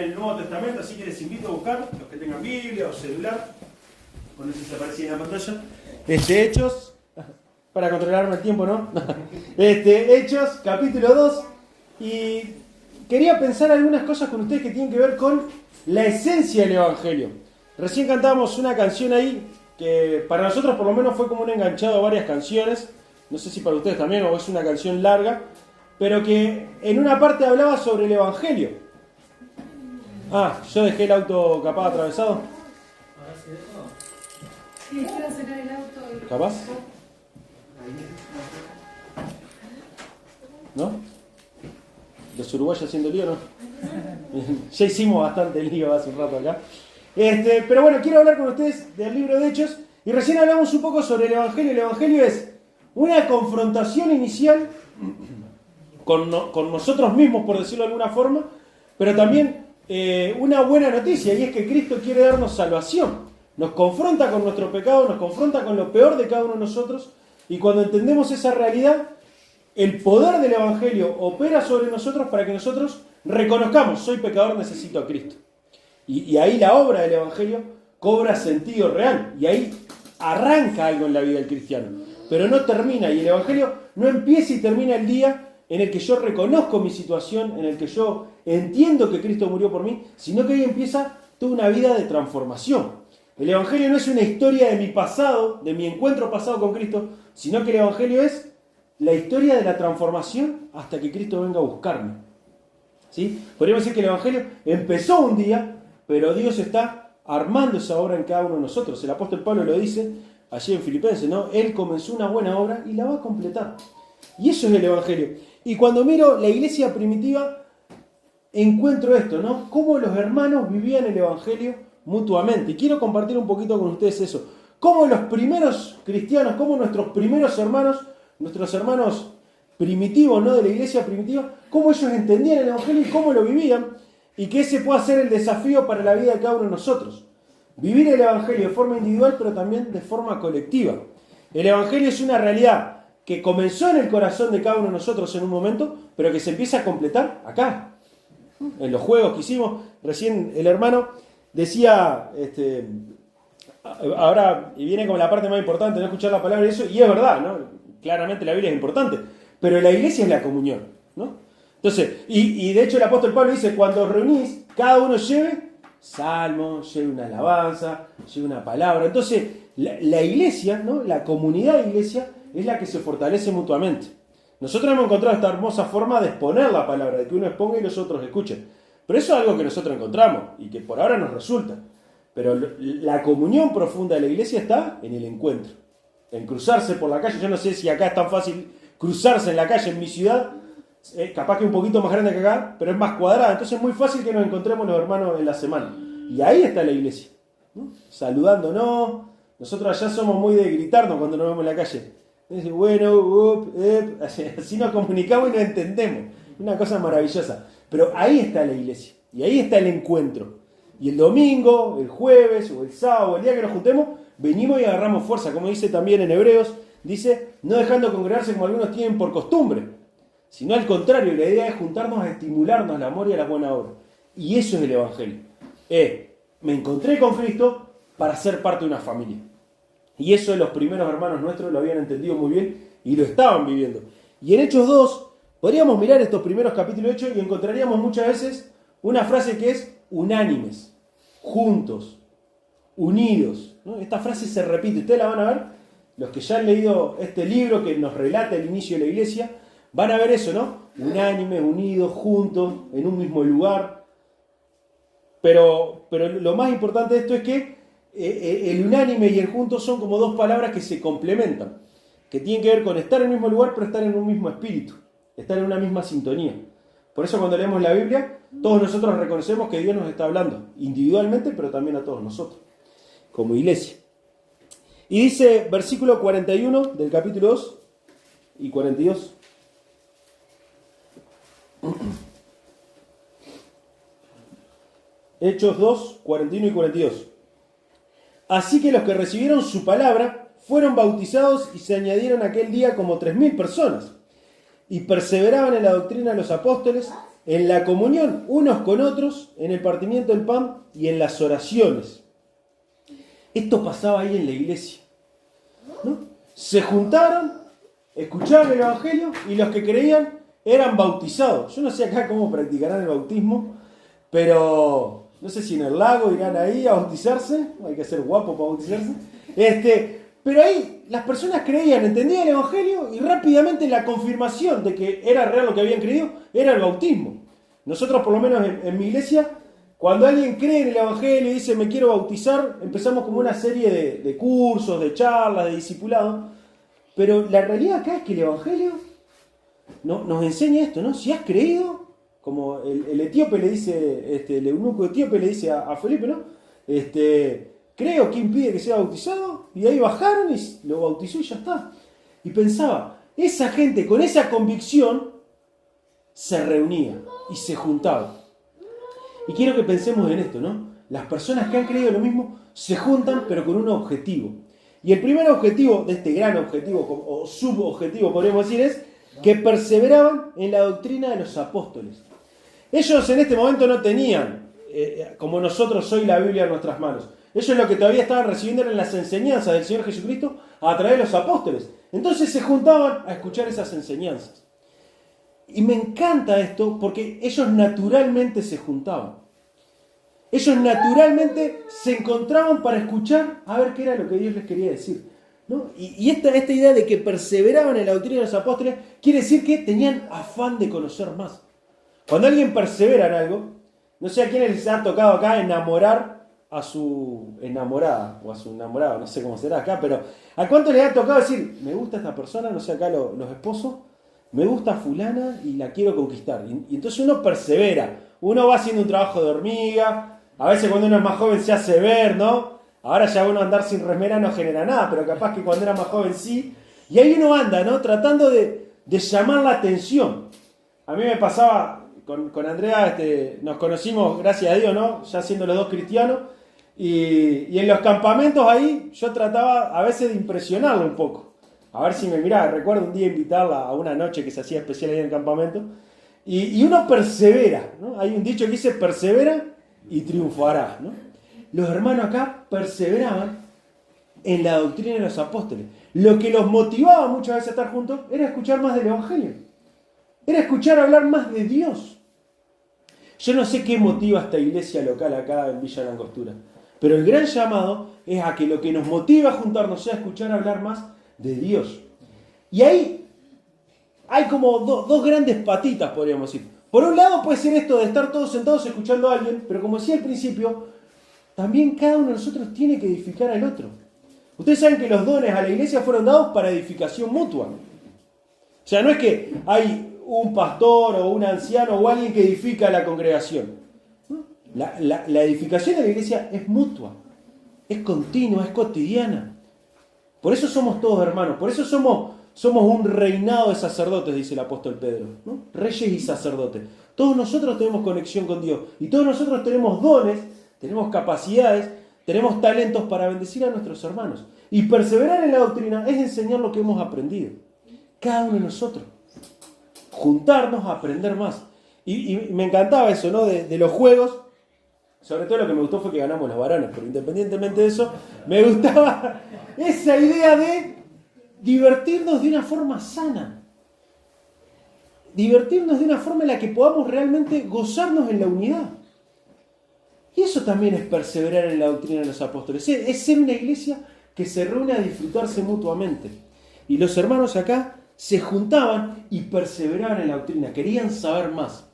el Nuevo Testamento, así que les invito a buscar, los que tengan Biblia o celular, con eso se aparece en la pantalla, Hechos, para controlarme el tiempo, ¿no? Hechos, capítulo 2, y quería pensar algunas cosas con ustedes que tienen que ver con la esencia del Evangelio. Recién cantábamos una canción ahí, que para nosotros por lo menos fue como un enganchado a varias canciones, no sé si para ustedes también, o es una canción larga, pero que en una parte hablaba sobre el Evangelio. Yo dejé el auto capaz atravesado. Sí, quiero sacar el auto. ¿Capaz? ¿No? ¿Los uruguayos haciendo lío, no? Ya hicimos bastante lío hace un rato acá. Pero bueno, quiero hablar con ustedes del libro de Hechos. Y recién hablamos un poco sobre el Evangelio. El Evangelio es una confrontación inicial con nosotros mismos, por decirlo de alguna forma, pero también una buena noticia, y es que Cristo quiere darnos salvación. Nos confronta con nuestro pecado, nos confronta con lo peor de cada uno de nosotros, y cuando entendemos esa realidad, el poder del Evangelio opera sobre nosotros para que nosotros reconozcamos: soy pecador, necesito a Cristo. Y ahí la obra del Evangelio cobra sentido real, y ahí arranca algo en la vida del cristiano, pero no termina, y el Evangelio no empieza y termina el día en el que yo reconozco mi situación, en el que yo entiendo que Cristo murió por mí, sino que ahí empieza toda una vida de transformación. El Evangelio no es una historia de mi pasado, de mi encuentro pasado con Cristo, sino que el Evangelio es la historia de la transformación hasta que Cristo venga a buscarme. ¿Sí? Podríamos decir que el Evangelio empezó un día, pero Dios está armando esa obra en cada uno de nosotros. El apóstol Pablo lo dice allí en Filipenses, ¿no? Él comenzó una buena obra y la va a completar. Y eso es el Evangelio. Y cuando miro la iglesia primitiva, encuentro esto, ¿no? Cómo los hermanos vivían el Evangelio mutuamente. Y quiero compartir un poquito con ustedes eso. Cómo los primeros cristianos, cómo nuestros primeros hermanos, nuestros hermanos primitivos, ¿no? De la iglesia primitiva, cómo ellos entendían el Evangelio y cómo lo vivían. Y que ese pueda ser el desafío para la vida de cada uno de nosotros. Vivir el Evangelio de forma individual, pero también de forma colectiva. El Evangelio es una realidad que comenzó en el corazón de cada uno de nosotros en un momento, pero que se empieza a completar acá, en los juegos que hicimos. Recién el hermano decía, ahora, y viene como la parte más importante, no escuchar la palabra y eso, y es verdad, ¿no? Claramente la Biblia es importante, pero la iglesia es la comunión, ¿no? Entonces, y de hecho el apóstol Pablo dice, cuando os reunís, cada uno lleve salmo, lleve una alabanza, lleve una palabra. Entonces, la iglesia, ¿no? La comunidad de iglesia es la que se fortalece mutuamente. Nosotros hemos encontrado esta hermosa forma de exponer la palabra, de que uno exponga y los otros escuchen. Pero eso es algo que nosotros encontramos y que por ahora nos resulta. Pero la comunión profunda de la iglesia está en el encuentro, en cruzarse por la calle. Yo no sé si acá es tan fácil cruzarse en la calle en mi ciudad, capaz que un poquito más grande que acá, pero es más cuadrada. Entonces es muy fácil que nos encontremos los hermanos en la semana. Y ahí está la iglesia, ¿no? Saludándonos. Nosotros allá somos muy de gritarnos cuando nos vemos en la calle. Dice, bueno, así nos comunicamos y nos entendemos. Una cosa maravillosa. Pero ahí está la iglesia. Y ahí está el encuentro. Y el domingo, el jueves o el sábado, el día que nos juntemos, venimos y agarramos fuerza. Como dice también en Hebreos, dice, no dejando de congregarse como algunos tienen por costumbre, sino al contrario, la idea es juntarnos a estimularnos al amor y a las buenas obras. Y eso es el Evangelio. Me encontré con Cristo para ser parte de una familia. Y eso los primeros hermanos nuestros lo habían entendido muy bien y lo estaban viviendo. Y en Hechos 2, podríamos mirar estos primeros capítulos de Hechos y encontraríamos muchas veces una frase que es unánimes, juntos, unidos, ¿no? Esta frase se repite, ustedes la van a ver, los que ya han leído este libro que nos relata el inicio de la iglesia, van a ver eso, ¿no? Unánimes, unidos, juntos, en un mismo lugar. Pero lo más importante de esto es que el unánime y el juntos son como dos palabras que se complementan, que tienen que ver con estar en el mismo lugar, pero estar en un mismo espíritu, estar en una misma sintonía. Por eso cuando leemos la Biblia, todos nosotros reconocemos que Dios nos está hablando, individualmente, pero también a todos nosotros, como iglesia. Y dice, versículo 41 del capítulo 2 y 42. Hechos 2, 41 y 42. Así que los que recibieron su palabra fueron bautizados y se añadieron aquel día como 3.000 personas. Y perseveraban en la doctrina de los apóstoles, en la comunión unos con otros, en el partimiento del pan y en las oraciones. Esto pasaba ahí en la iglesia, ¿no? Se juntaron, escuchaban el Evangelio y los que creían eran bautizados. Yo no sé acá cómo practicarán el bautismo, pero no sé si en el lago irán ahí a bautizarse. Hay que ser guapo para bautizarse. Pero ahí las personas creían, entendían el Evangelio y rápidamente la confirmación de que era real lo que habían creído era el bautismo. Nosotros, por lo menos en mi iglesia, cuando alguien cree en el Evangelio y dice me quiero bautizar, empezamos como una serie de cursos, de charlas, de discipulado. Pero la realidad acá es que el Evangelio nos enseña esto, ¿no? Si has creído, como el etíope le dice, el eunuco etíope le dice a Felipe, ¿no? Creo, ¿quién impide que sea bautizado? Y ahí bajaron y lo bautizó y ya está. Y pensaba, esa gente con esa convicción se reunía y se juntaba. Y quiero que pensemos en esto, ¿no? Las personas que han creído lo mismo se juntan pero con un objetivo. Y el primer objetivo de este gran objetivo, o subobjetivo podríamos decir, es que perseveraban en la doctrina de los apóstoles. Ellos en este momento no tenían, como nosotros hoy, la Biblia en nuestras manos. Ellos lo que todavía estaban recibiendo eran las enseñanzas del Señor Jesucristo a través de los apóstoles. Entonces se juntaban a escuchar esas enseñanzas. Y me encanta esto porque ellos naturalmente se juntaban. Ellos naturalmente se encontraban para escuchar a ver qué era lo que Dios les quería decir, ¿no? Y esta idea de que perseveraban en la doctrina de los apóstoles quiere decir que tenían afán de conocer más. Cuando alguien persevera en algo, no sé a quiénes les ha tocado acá enamorar a su enamorada o a su enamorado, no sé cómo será acá, pero ¿a cuánto les ha tocado decir, me gusta esta persona, no sé acá los esposos, me gusta fulana y la quiero conquistar? Y entonces uno persevera, uno va haciendo un trabajo de hormiga, a veces cuando uno es más joven se hace ver, ¿no? Ahora ya uno andar sin remera no genera nada, pero capaz que cuando era más joven sí, y ahí uno anda, ¿no? Tratando de llamar la atención. A mí me pasaba con Andrea, nos conocimos, gracias a Dios, ¿no? Ya siendo los dos cristianos. Y en los campamentos ahí yo trataba a veces de impresionarlo un poco. A ver si me miraba. Recuerdo un día invitarla a una noche que se hacía especial ahí en el campamento. Y uno persevera, ¿no? Hay un dicho que dice persevera y triunfará, ¿no? Los hermanos acá perseveraban en la doctrina de los apóstoles. Lo que los motivaba muchas veces a estar juntos era escuchar más del Evangelio. Era escuchar hablar más de Dios. Yo no sé qué motiva a esta iglesia local acá en Villa Langostura. Pero el gran llamado es a que lo que nos motiva a juntarnos sea escuchar hablar más de Dios. Y ahí hay como dos grandes patitas, podríamos decir. Por un lado puede ser esto de estar todos sentados escuchando a alguien, pero como decía al principio, también cada uno de nosotros tiene que edificar al otro. Ustedes saben que los dones a la iglesia fueron dados para edificación mutua. O sea, no es que hay un pastor o un anciano o alguien que edifica a la congregación. La edificación de la iglesia es mutua, es continua, es cotidiana. Por eso somos todos hermanos, por eso somos un reinado de sacerdotes, dice el apóstol Pedro, ¿no? Reyes y sacerdotes. Todos nosotros tenemos conexión con Dios y todos nosotros tenemos dones, tenemos capacidades, tenemos talentos para bendecir a nuestros hermanos. Y perseverar en la doctrina es enseñar lo que hemos aprendido. Cada uno de nosotros. Juntarnos a aprender más. Y me encantaba eso, ¿no? De los juegos. Sobre todo lo que me gustó fue que ganamos los varones, pero independientemente de eso, me gustaba esa idea de divertirnos de una forma sana. Divertirnos de una forma en la que podamos realmente gozarnos en la unidad. Y eso también es perseverar en la doctrina de los apóstoles. Es ser una iglesia que se reúne a disfrutarse mutuamente. Y los hermanos acá se juntaban y perseveraban en la doctrina, querían saber más.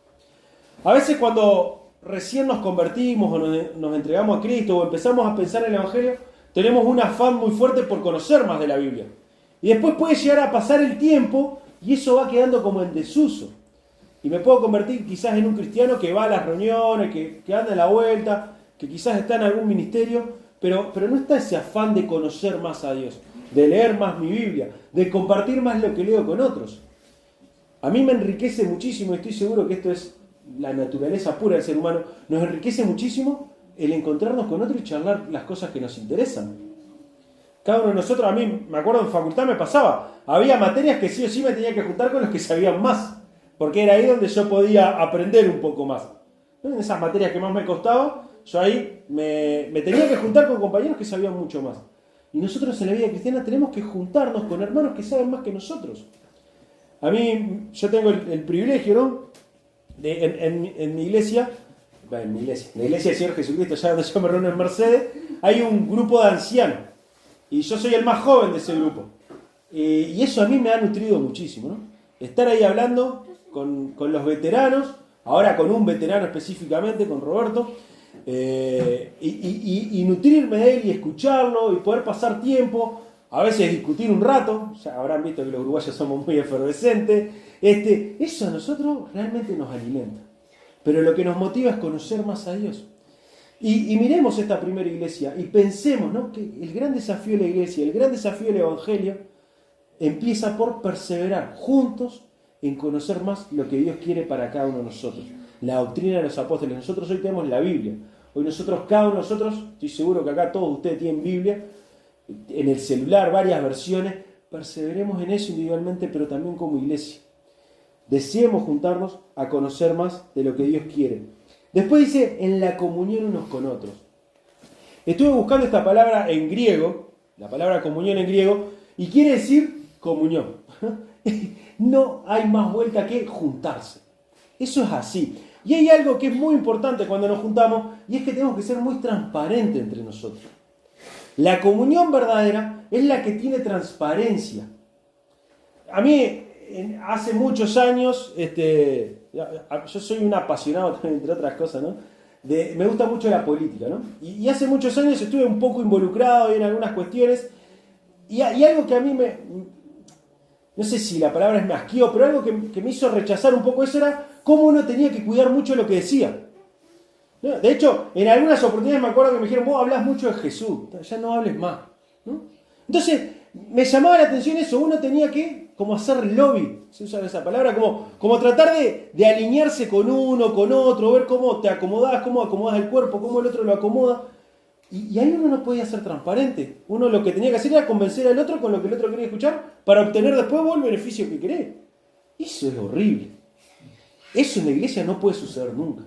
A veces cuando recién nos convertimos o nos entregamos a Cristo o empezamos a pensar en el Evangelio, tenemos un afán muy fuerte por conocer más de la Biblia. Y después puede llegar a pasar el tiempo y eso va quedando como en desuso. Y me puedo convertir quizás en un cristiano que va a las reuniones, que anda en la vuelta, que quizás está en algún ministerio, pero no está ese afán de conocer más a Dios, de leer más mi Biblia, de compartir más lo que leo con otros. A mí me enriquece muchísimo, y estoy seguro que esto es la naturaleza pura del ser humano, nos enriquece muchísimo el encontrarnos con otros y charlar las cosas que nos interesan. Cada uno de nosotros, a mí, me acuerdo en facultad me pasaba, había materias que sí o sí me tenía que juntar con los que sabían más, porque era ahí donde yo podía aprender un poco más. ¿No? En esas materias que más me costaba, yo ahí me tenía que juntar con compañeros que sabían mucho más. Y nosotros en la vida cristiana tenemos que juntarnos con hermanos que saben más que nosotros. A mí, yo tengo el privilegio, ¿no? En mi iglesia, la iglesia del Señor Jesucristo, allá donde yo me reúno en Mercedes, hay un grupo de ancianos. Y yo soy el más joven de ese grupo. Y eso a mí me ha nutrido muchísimo, ¿no? Estar ahí hablando con los veteranos, ahora con un veterano específicamente, con Roberto, y nutrirme de él y escucharlo y poder pasar tiempo, a veces discutir un rato. Ya habrán visto que los uruguayos somos muy efervescentes. Eso a nosotros realmente nos alimenta. Pero lo que nos motiva es conocer más a Dios. Y miremos esta primera iglesia y pensemos, ¿no?, que el gran desafío de la iglesia, el gran desafío del evangelio, empieza por perseverar juntos en conocer más lo que Dios quiere para cada uno de nosotros. La doctrina de los apóstoles. Nosotros hoy tenemos la Biblia. Hoy nosotros, cada uno de nosotros, estoy seguro que acá todos ustedes tienen Biblia, en el celular, varias versiones. Perseveremos en eso individualmente, pero también como iglesia. Deseemos juntarnos a conocer más de lo que Dios quiere. Después dice, en la comunión unos con otros. Estuve buscando esta palabra en griego, la palabra comunión en griego, y quiere decir comunión. No hay más vuelta que juntarse. Eso es así. Y hay algo que es muy importante cuando nos juntamos, y es que tenemos que ser muy transparentes entre nosotros. La comunión verdadera es la que tiene transparencia. A mí, hace muchos años, yo soy un apasionado también, entre otras cosas, ¿no? Me gusta mucho la política, ¿no? Y hace muchos años estuve un poco involucrado en algunas cuestiones, y algo que a mí no sé si la palabra es me asqueó, pero algo que me hizo rechazar un poco eso era cómo uno tenía que cuidar mucho lo que decía. ¿No? De hecho, en algunas oportunidades me acuerdo que me dijeron, vos hablas mucho de Jesús, ya no hables más, ¿no? Entonces, me llamaba la atención eso, uno tenía que como hacer lobby, se usa esa palabra, como tratar de alinearse con uno, con otro, ver cómo te acomodás, cómo acomodas el cuerpo, cómo el otro lo acomoda. Y ahí uno no podía ser transparente. Uno lo que tenía que hacer era convencer al otro con lo que el otro quería escuchar para obtener después vos el beneficio que querés. Eso es horrible. Eso en la iglesia no puede suceder nunca.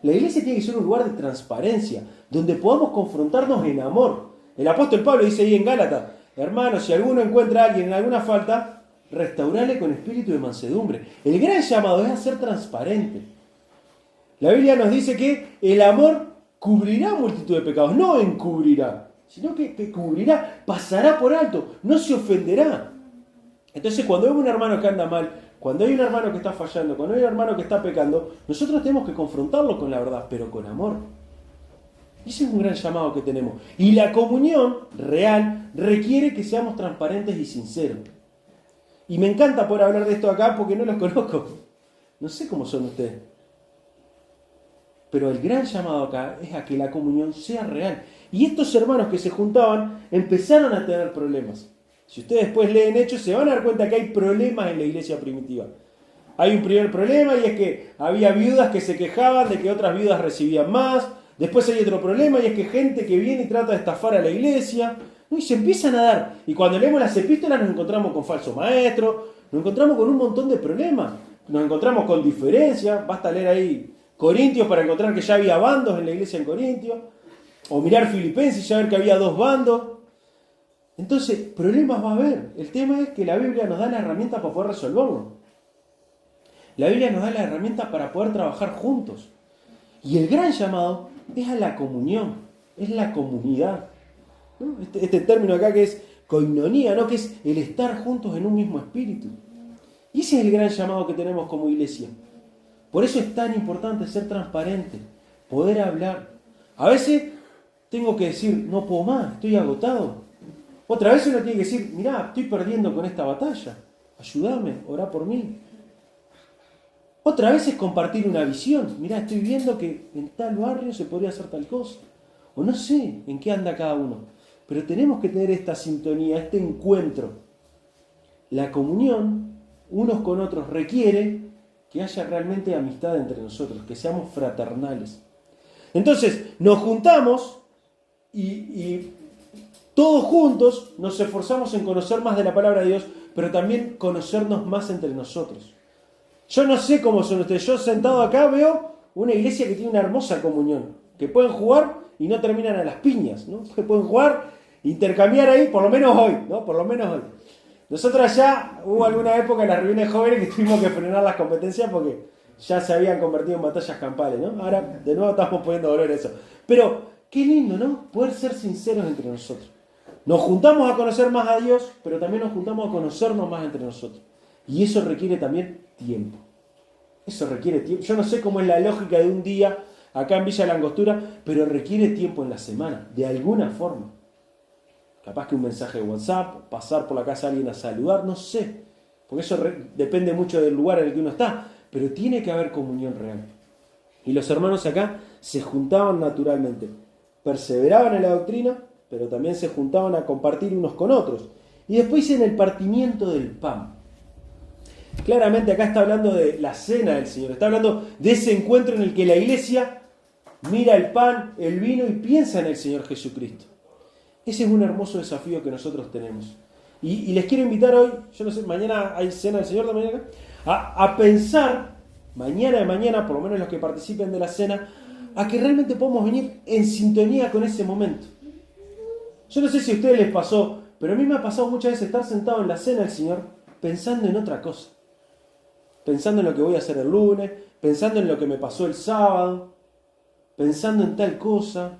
La iglesia tiene que ser un lugar de transparencia, donde podamos confrontarnos en amor. El apóstol Pablo dice ahí en Gálatas, hermanos, si alguno encuentra a alguien en alguna falta, restaurale con espíritu de mansedumbre. El gran llamado es a ser transparente. La Biblia nos dice que el amor cubrirá multitud de pecados, no encubrirá, sino que cubrirá, pasará por alto, no se ofenderá. Entonces, cuando hay un hermano que anda mal, cuando hay un hermano que está fallando, cuando hay un hermano que está pecando, nosotros tenemos que confrontarlo con la verdad, pero con amor. Ese es un gran llamado que tenemos. Y la comunión real requiere que seamos transparentes y sinceros. Y me encanta poder hablar de esto acá porque no los conozco. No sé cómo son ustedes. Pero el gran llamado acá es a que la comunión sea real. Y estos hermanos que se juntaban empezaron a tener problemas. Si ustedes después leen Hechos, se van a dar cuenta que hay problemas en la iglesia primitiva. Hay un primer problema y es que había viudas que se quejaban de que otras viudas recibían más. Después hay otro problema y es que gente que viene y trata de estafar a la iglesia. Y se empiezan a dar. Y cuando leemos las epístolas nos encontramos con falsos maestros, nos encontramos con un montón de problemas. Nos encontramos con diferencias. Basta leer ahí Corintios para encontrar que ya había bandos en la iglesia en Corintios. O mirar Filipenses y ya ver que había 2 bandos. Entonces, problemas va a haber. El tema es que la Biblia nos da la herramienta para poder resolverlo. La Biblia nos da la herramienta para poder trabajar juntos. Y el gran llamado es a la comunión, es la comunidad. ¿No? Este término acá que es koinonía, ¿no? Que es el estar juntos en un mismo espíritu. Y ese es el gran llamado que tenemos como iglesia. Por eso es tan importante ser transparente, poder hablar. A veces tengo que decir, no puedo más, estoy agotado. Otra vez uno tiene que decir, mirá, estoy perdiendo con esta batalla, ayúdame, orá por mí. Otra vez es compartir una visión, mirá, estoy viendo que en tal barrio se podría hacer tal cosa. O no sé en qué anda cada uno, pero tenemos que tener esta sintonía, este encuentro. La comunión, unos con otros, requiere que haya realmente amistad entre nosotros, que seamos fraternales. Entonces, nos juntamos y todos juntos nos esforzamos en conocer más de la palabra de Dios, pero también conocernos más entre nosotros. Yo no sé cómo son ustedes. Yo sentado acá veo una iglesia que tiene una hermosa comunión. Que pueden jugar y no terminan a las piñas, ¿no? Que pueden jugar, intercambiar ahí, por lo menos hoy, ¿no? Por lo menos hoy. Nosotros allá hubo alguna época en las reuniones jóvenes que tuvimos que frenar las competencias porque ya se habían convertido en batallas campales, ¿no? Ahora de nuevo estamos poniendo valor a eso. Pero qué lindo, ¿no? Poder ser sinceros entre nosotros. Nos juntamos a conocer más a Dios, pero también nos juntamos a conocernos más entre nosotros. Y eso requiere también tiempo. Eso requiere tiempo. Yo no sé cómo es la lógica de un día acá en Villa La Angostura, pero requiere tiempo en la semana, de alguna forma. Capaz que un mensaje de WhatsApp, pasar por la casa a alguien a saludar, no sé. Porque eso depende mucho del lugar en el que uno está. Pero tiene que haber comunión real. Y los hermanos acá se juntaban naturalmente. Perseveraban en la doctrina, pero también se juntaban a compartir unos con otros. Y después en el partimiento del pan. Claramente acá está hablando de la cena del Señor. Está hablando de ese encuentro en el que la iglesia mira el pan, el vino y piensa en el Señor Jesucristo. Ese es un hermoso desafío que nosotros tenemos. Y les quiero invitar hoy, yo no sé, mañana hay cena del Señor también acá, a pensar, mañana, por lo menos los que participen de la cena, a que realmente podamos venir en sintonía con ese momento. Yo no sé si a ustedes les pasó, pero a mí me ha pasado muchas veces estar sentado en la cena del Señor pensando en otra cosa. Pensando en lo que voy a hacer el lunes, pensando en lo que me pasó el sábado, pensando en tal cosa.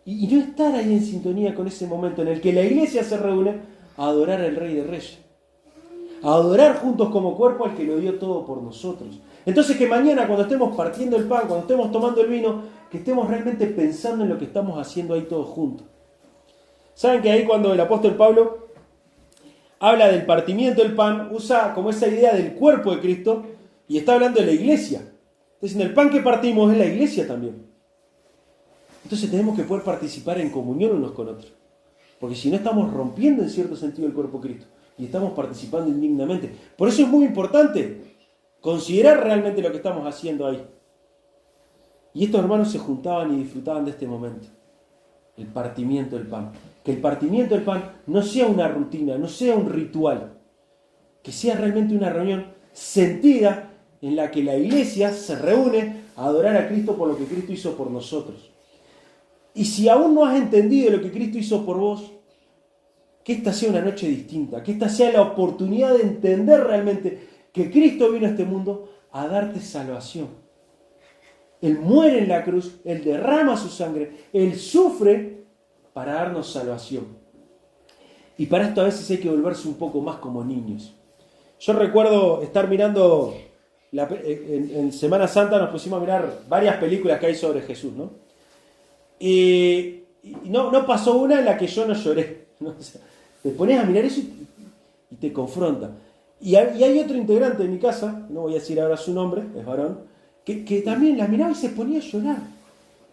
Y no estar ahí en sintonía con ese momento en el que la iglesia se reúne a adorar al Rey de Reyes. A adorar juntos como cuerpo al que lo dio todo por nosotros. Entonces que mañana cuando estemos partiendo el pan, cuando estemos tomando el vino, que estemos realmente pensando en lo que estamos haciendo ahí todos juntos. ¿Saben que ahí cuando el apóstol Pablo habla del partimiento del pan, usa como esa idea del cuerpo de Cristo y está hablando de la iglesia? Entonces, el pan que partimos es la iglesia también. Entonces tenemos que poder participar en comunión unos con otros. Porque si no estamos rompiendo en cierto sentido el cuerpo de Cristo y estamos participando indignamente. Por eso es muy importante considerar realmente lo que estamos haciendo ahí. Y estos hermanos se juntaban y disfrutaban de este momento. El partimiento del pan. Que el partimiento del pan no sea una rutina, no sea un ritual. Que sea realmente una reunión sentida en la que la iglesia se reúne a adorar a Cristo por lo que Cristo hizo por nosotros. Y si aún no has entendido lo que Cristo hizo por vos, que esta sea una noche distinta, que esta sea la oportunidad de entender realmente que Cristo vino a este mundo a darte salvación. Él muere en la cruz, Él derrama su sangre, Él sufre para darnos salvación. Y para esto a veces hay que volverse un poco más como niños. Yo recuerdo estar mirando, en Semana Santa nos pusimos a mirar varias películas que hay sobre Jesús, ¿no? Y no pasó una en la que yo no lloré, ¿no? O sea, te pones a mirar eso y te confronta. Y hay otro integrante de mi casa, no voy a decir ahora su nombre, es varón, que también la miraba y se ponía a llorar.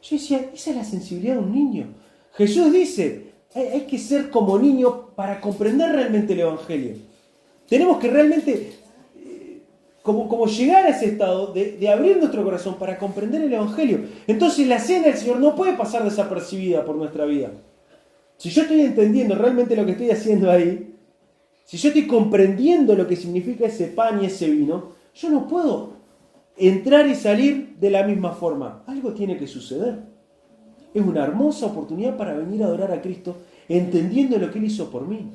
Yo decía, esa es la sensibilidad de un niño. Jesús dice, hay que ser como niño para comprender realmente el Evangelio. Tenemos que realmente como llegar a ese estado de abrir nuestro corazón para comprender el Evangelio. Entonces la cena del Señor no puede pasar desapercibida por nuestra vida. Si yo estoy entendiendo realmente lo que estoy haciendo ahí, si yo estoy comprendiendo lo que significa ese pan y ese vino, yo no puedo entrar y salir de la misma forma. Algo tiene que suceder. Es una hermosa oportunidad para venir a adorar a Cristo entendiendo lo que Él hizo por mí.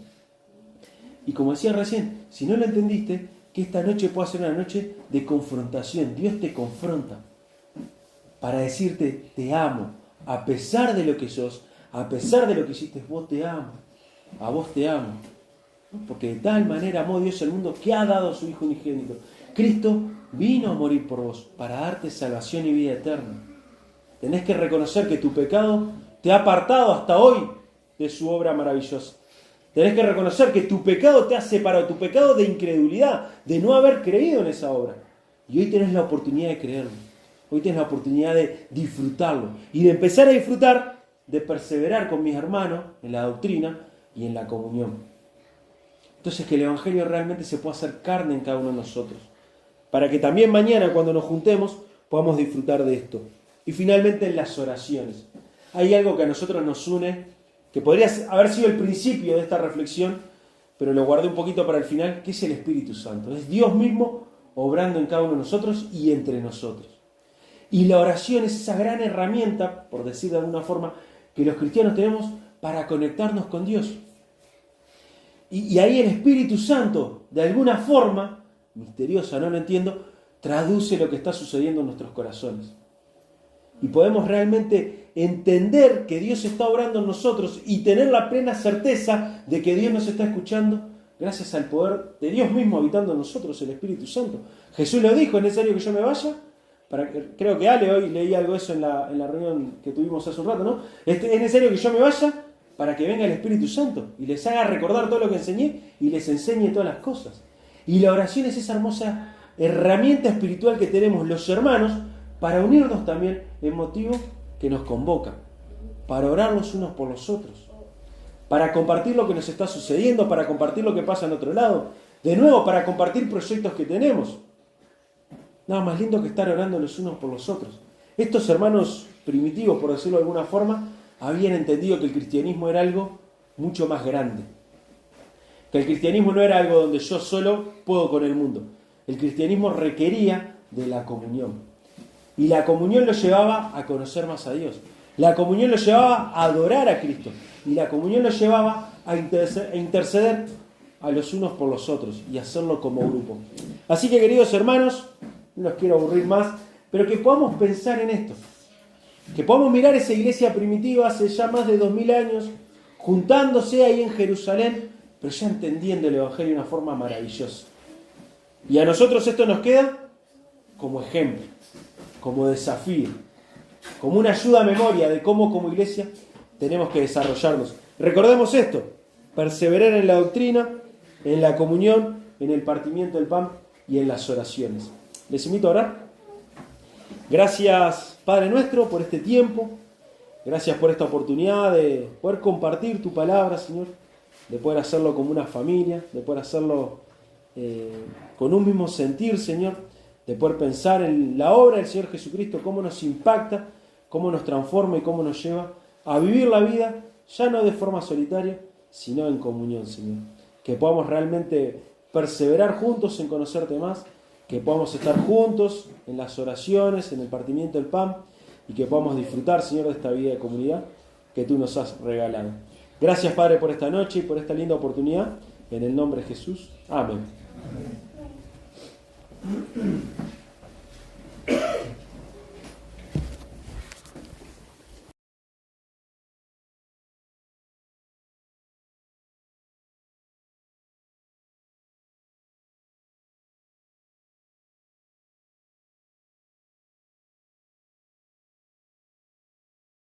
Y como decía recién, si no lo entendiste, que esta noche pueda ser una noche de confrontación. Dios te confronta para decirte, te amo, a pesar de lo que sos, a pesar de lo que hiciste, vos te amo, a vos te amo. Porque de tal manera amó Dios al mundo que ha dado a su Hijo unigénito. Cristo vino a morir por vos para darte salvación y vida eterna. Tenés que reconocer que tu pecado te ha apartado hasta hoy de su obra maravillosa. Tenés que reconocer que tu pecado te ha separado, tu pecado de incredulidad, de no haber creído en esa obra. Y hoy tenés la oportunidad de creerlo. Hoy tenés la oportunidad de disfrutarlo. Y de empezar a disfrutar, de perseverar con mis hermanos en la doctrina y en la comunión. Entonces que el Evangelio realmente se pueda hacer carne en cada uno de nosotros. Para que también mañana cuando nos juntemos podamos disfrutar de esto. Y finalmente en las oraciones. Hay algo que a nosotros nos une, que podría haber sido el principio de esta reflexión, pero lo guardé un poquito para el final, que es el Espíritu Santo. Es Dios mismo obrando en cada uno de nosotros y entre nosotros. Y la oración es esa gran herramienta, por decir de alguna forma, que los cristianos tenemos para conectarnos con Dios. Y ahí el Espíritu Santo, de alguna forma, misteriosa, no lo entiendo, traduce lo que está sucediendo en nuestros corazones. Y podemos realmente entender que Dios está obrando en nosotros y tener la plena certeza de que Dios nos está escuchando gracias al poder de Dios mismo habitando en nosotros, el Espíritu Santo. Jesús lo dijo, ¿es necesario que yo me vaya? Creo que Ale, hoy leí algo de eso en la reunión que tuvimos hace un rato, ¿no? Es necesario que yo me vaya para que venga el Espíritu Santo y les haga recordar todo lo que enseñé y les enseñe todas las cosas. Y la oración es esa hermosa herramienta espiritual que tenemos los hermanos para unirnos también en motivo que nos convoca, para orar los unos por los otros, para compartir lo que nos está sucediendo, para compartir lo que pasa en otro lado, de nuevo para compartir proyectos que tenemos. Nada más lindo que estar orando los unos por los otros. Estos hermanos primitivos, por decirlo de alguna forma, habían entendido que el cristianismo era algo mucho más grande. Que el cristianismo no era algo donde yo solo puedo con el mundo. El cristianismo requería de la comunión. Y la comunión lo llevaba a conocer más a Dios. La comunión lo llevaba a adorar a Cristo. Y la comunión lo llevaba a interceder a los unos por los otros y hacerlo como grupo. Así que, queridos hermanos, no los quiero aburrir más, pero que podamos pensar en esto. Que podamos mirar esa iglesia primitiva hace ya más de 2000 años, juntándose ahí en Jerusalén, pero ya entendiendo el Evangelio de una forma maravillosa. Y a nosotros esto nos queda como ejemplo, como desafío, como una ayuda a memoria de cómo como iglesia tenemos que desarrollarnos. Recordemos esto, perseverar en la doctrina, en la comunión, en el partimiento del pan y en las oraciones. Les invito a orar. Gracias, Padre nuestro, por este tiempo. Gracias por esta oportunidad de poder compartir tu palabra, Señor, de poder hacerlo como una familia, de poder hacerlo con un mismo sentir, Señor, de poder pensar en la obra del Señor Jesucristo, cómo nos impacta, cómo nos transforma y cómo nos lleva a vivir la vida, ya no de forma solitaria, sino en comunión, Señor. Que podamos realmente perseverar juntos en conocerte más, que podamos estar juntos en las oraciones, en el partimiento del pan, y que podamos disfrutar, Señor, de esta vida de comunidad que tú nos has regalado. Gracias, Padre, por esta noche y por esta linda oportunidad. En el nombre de Jesús. Amén.